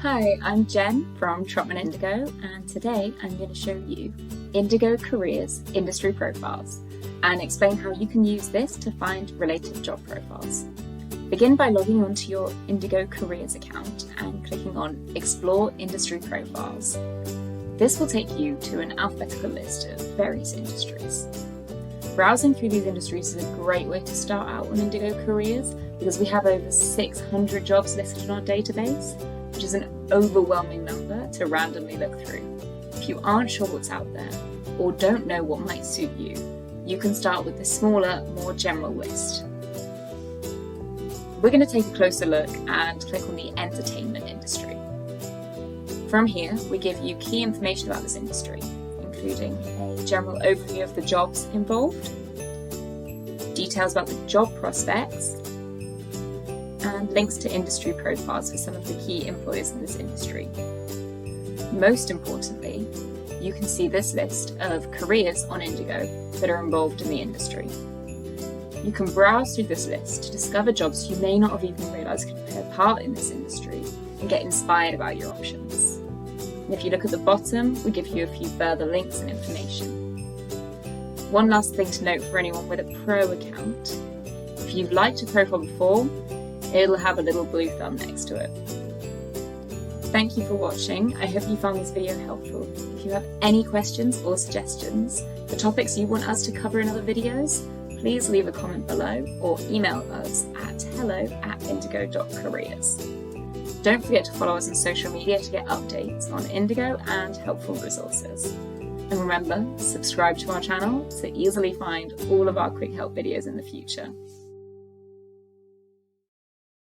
Hi, I'm Jen from Trotman Indigo, and today I'm going to show you Indigo Careers Industry Profiles and explain how you can use this to find related job profiles. Begin by logging onto your Indigo Careers account and clicking on Explore Industry Profiles. This will take you to an alphabetical list of various industries. Browsing through these industries is a great way to start out on Indigo Careers because we have over 600 jobs listed in our database, which is an overwhelming number to randomly look through. If you aren't sure what's out there or don't know what might suit you, you can start with the smaller, more general list. We're going to take a closer look and click on the entertainment industry. From here, we give you key information about this industry, including a general overview of the jobs involved, details about the job prospects, and links to industry profiles for some of the key employers in this industry. Most importantly, you can see this list of careers on Indigo that are involved in the industry. You can browse through this list to discover jobs you may not have even realised could play a part in this industry and get inspired about your options. And if you look at the bottom, we give you a few further links and information. One last thing to note for anyone with a pro account: if you've liked a profile before, it'll have a little blue thumb next to it. Thank you for watching. I hope you found this video helpful. If you have any questions or suggestions for topics you want us to cover in other videos, please leave a comment below or email us at hello@indigo.careers. Don't forget to follow us on social media to get updates on Indigo and helpful resources. And remember, subscribe to our channel to easily find all of our quick help videos in the future.